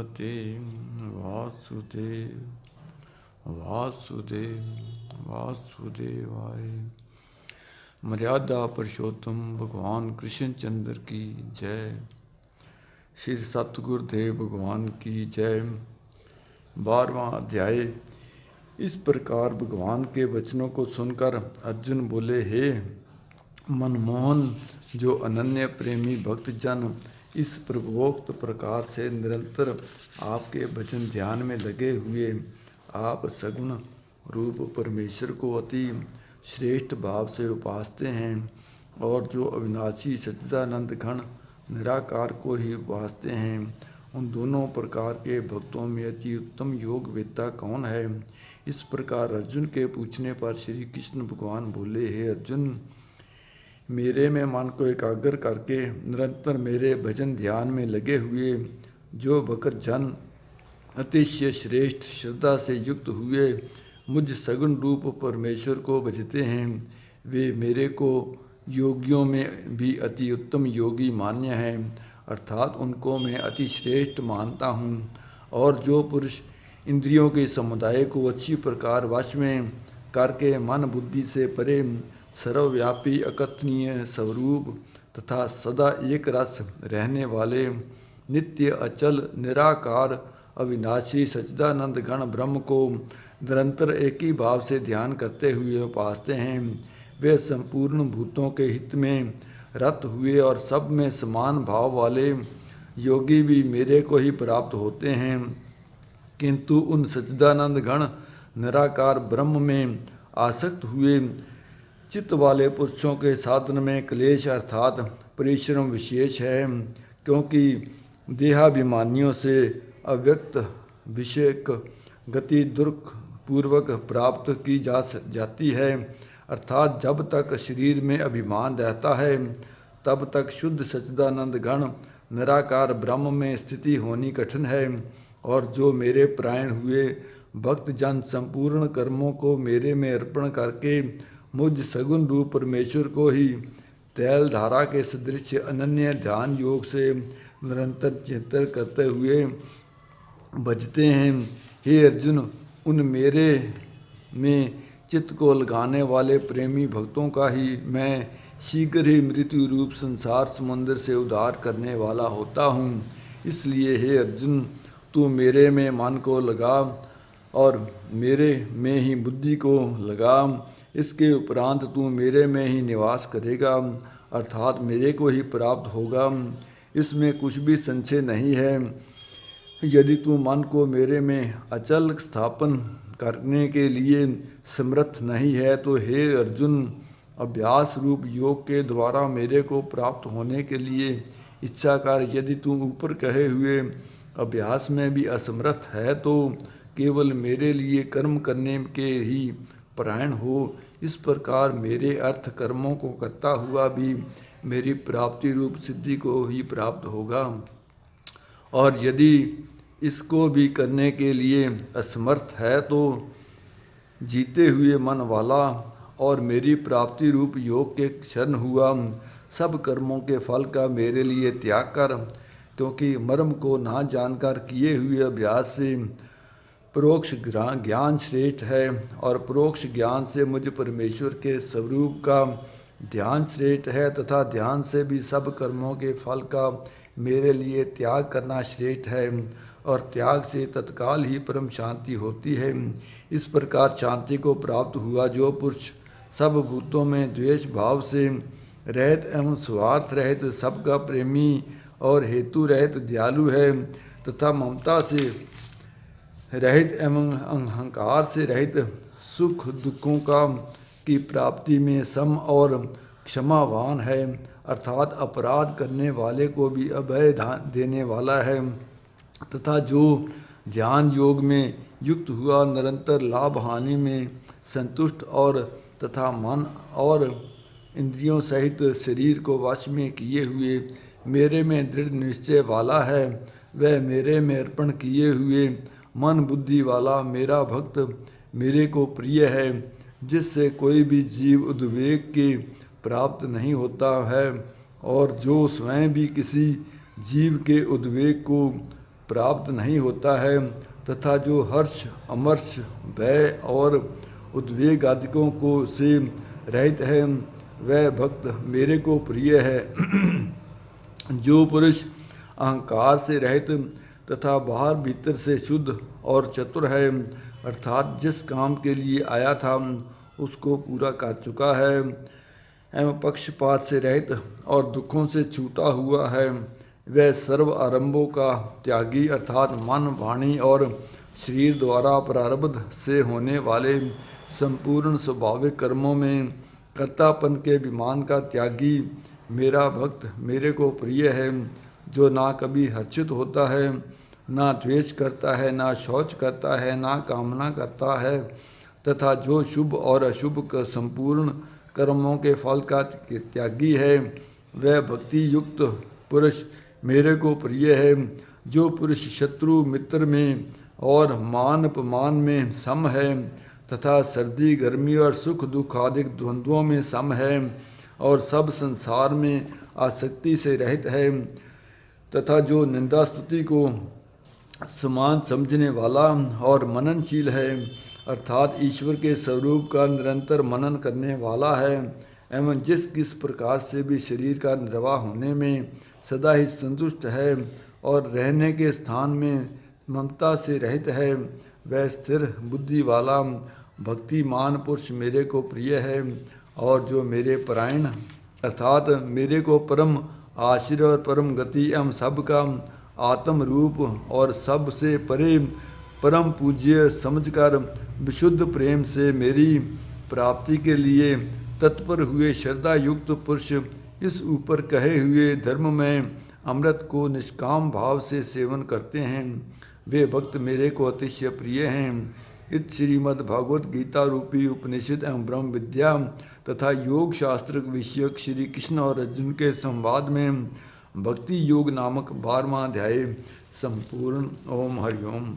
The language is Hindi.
भगवते वासुदेव वासुदेव वासुदेवाय। मर्यादा पुरुषोत्तम भगवान कृष्ण चंद्र की जय। श्री सतगुरुदेव भगवान की जय। 12वां अध्याय। इस प्रकार भगवान के वचनों को सुनकर अर्जुन बोले, हे मनमोहन, जो अनन्य प्रेमी भक्तजन इस पूर्वोक्त प्रकार से निरंतर आपके भजन ध्यान में लगे हुए आप सगुण रूप परमेश्वर को अति श्रेष्ठ भाव से उपासते हैं और जो अविनाशी सच्चिदानंद घन निराकार को ही उपासते हैं, उन दोनों प्रकार के भक्तों में अति उत्तम योग वेत्ता कौन है? इस प्रकार अर्जुन के पूछने पर श्री कृष्ण भगवान बोले, हे अर्जुन, मेरे में मन को एकाग्र करके निरंतर मेरे भजन ध्यान में लगे हुए जो भक्त जन अतिशय श्रेष्ठ श्रद्धा से युक्त हुए मुझ सगुण रूप परमेश्वर को भजते हैं, वे मेरे को योगियों में भी अति उत्तम योगी मान्य हैं, अर्थात उनको मैं अति श्रेष्ठ मानता हूँ। और जो पुरुष इंद्रियों के समुदाय को अच्छी प्रकार वश में करके मन बुद्धि से परे सर्वव्यापी अकथनीय स्वरूप तथा सदा एक रस रहने वाले नित्य अचल निराकार अविनाशी सच्चिदानंद गण ब्रह्म को निरंतर एक ही भाव से ध्यान करते हुए उपासते हैं, वे संपूर्ण भूतों के हित में रत हुए और सब में समान भाव वाले योगी भी मेरे को ही प्राप्त होते हैं। किंतु उन सच्चिदानंद गण निराकार ब्रह्म में आसक्त हुए चित्त वाले पुरुषों के साधन में क्लेश अर्थात परिश्रम विशेष है, क्योंकि देहाभिमानियों से अव्यक्त विषयक गति दुर्ख पूर्वक प्राप्त की जाती है, अर्थात जब तक शरीर में अभिमान रहता है तब तक शुद्ध सच्चिदानंद घन निराकार ब्रह्म में स्थिति होनी कठिन है। और जो मेरे प्राण हुए भक्त जन संपूर्ण कर्मों को मेरे में अर्पण करके मुझ सगुण रूप परमेश्वर को ही तैल धारा के सदृश अनन्य ध्यान योग से निरंतर चिंतन करते हुए भजते हैं, हे अर्जुन, उन मेरे में चित्त को लगाने वाले प्रेमी भक्तों का ही मैं शीघ्र ही मृत्यु रूप संसार समुद्र से उद्धार करने वाला होता हूँ। इसलिए हे अर्जुन, तू मेरे में मन को लगा और मेरे में ही बुद्धि को लगा। इसके उपरांत तू मेरे में ही निवास करेगा, अर्थात मेरे को ही प्राप्त होगा, इसमें कुछ भी संशय नहीं है। यदि तू मन को मेरे में अचल स्थापन करने के लिए समर्थ नहीं है तो हे अर्जुन, अभ्यास रूप योग के द्वारा मेरे को प्राप्त होने के लिए इच्छा कर। यदि तू ऊपर कहे हुए अभ्यास में भी असमर्थ है तो केवल मेरे लिए कर्म करने के ही परायण हो। इस प्रकार मेरे अर्थ कर्मों को करता हुआ भी मेरी प्राप्ति रूप सिद्धि को ही प्राप्त होगा, और यदि इसको भी करने के लिए असमर्थ है तो जीते हुए मन वाला और मेरी प्राप्ति रूप योग के क्षण हुआ सब कर्मों के फल का मेरे लिए त्याग कर, क्योंकि मर्म को ना जानकर किए हुए अभ्यास से परोक्ष ज्ञान श्रेष्ठ है और परोक्ष ज्ञान से मुझ परमेश्वर के स्वरूप का ध्यान श्रेष्ठ है, तथा ध्यान से भी सब कर्मों के फल का मेरे लिए त्याग करना श्रेष्ठ है, और त्याग से तत्काल ही परम शांति होती है। इस प्रकार शांति को प्राप्त हुआ जो पुरुष सब भूतों में द्वेष भाव से रहित एवं स्वार्थ रहित सबका प्रेमी और हेतु रहित दयालु है, तथा ममता से रहित एवं अहंकार से रहित सुख दुखों का की प्राप्ति में सम और क्षमावान है, अर्थात अपराध करने वाले को भी अभय देने वाला है, तथा जो ध्यान योग में युक्त हुआ निरंतर लाभ हानि में संतुष्ट और तथा मन और इंद्रियों सहित शरीर को वश में किए हुए मेरे में दृढ़ निश्चय वाला है, वह मेरे में अर्पण किए हुए मन बुद्धि वाला मेरा भक्त मेरे को प्रिय है, जिससे कोई भी जीव उद्वेग के प्राप्त नहीं होता है, और जो स्वयं भी किसी जीव के उद्वेग को प्राप्त नहीं होता है, तथा जो हर्ष, अमर्ष, भय और उद्वेग आदिकों को से रहित है, वह भक्त मेरे को प्रिय है। जो पुरुष अहंकार से रहित तथा बाहर भीतर से शुद्ध और चतुर है, अर्थात जिस काम के लिए आया था उसको पूरा कर चुका है, एवं पक्षपात से रहित और दुखों से छूटा हुआ है, वह सर्व आरंभों का त्यागी अर्थात मन, वाणी और शरीर द्वारा प्रारब्ध से होने वाले संपूर्ण स्वाभाविक कर्मों में कर्तापन के अभिमान का त्यागी मेरा भक्त मेरे को प्रिय है। जो ना कभी हर्षित होता है, ना द्वेष करता है, ना शौच करता है, ना कामना करता है, तथा जो शुभ और अशुभ संपूर्ण कर्मों के फल का त्यागी है, वह भक्ति युक्त पुरुष मेरे को प्रिय है। जो पुरुष शत्रु मित्र में और मान अपमान में सम है, तथा सर्दी गर्मी और सुख दुख आदि द्वंद्वों में सम है, और सब संसार में आसक्ति से रहित है, तथा जो निंदा स्तुति को समान समझने वाला और मननशील है, अर्थात ईश्वर के स्वरूप का निरंतर मनन करने वाला है, एवं जिस किस प्रकार से भी शरीर का निर्वाह होने में सदा ही संतुष्ट है और रहने के स्थान में ममता से रहित है, वह स्थिर बुद्धि वाला भक्तिमान पुरुष मेरे को प्रिय है। और जो मेरे परायण अर्थात मेरे को परम आश्रय और परम गति एवं सबका आत्म रूप और सब से परे परम पूज्य समझकर विशुद्ध प्रेम से मेरी प्राप्ति के लिए तत्पर हुए श्रद्धा युक्त पुरुष इस ऊपर कहे हुए धर्म में अमृत को निष्काम भाव से सेवन करते हैं, वे भक्त मेरे को अतिशय प्रिय हैं। इत श्रीमद् भागवत गीता रूपी उपनिषद एवं ब्रह्म विद्या तथा योग शास्त्र विषयक श्री कृष्ण और अर्जुन के संवाद में भक्ति योग नामक 12वां अध्याय संपूर्ण। ओम हरिओम।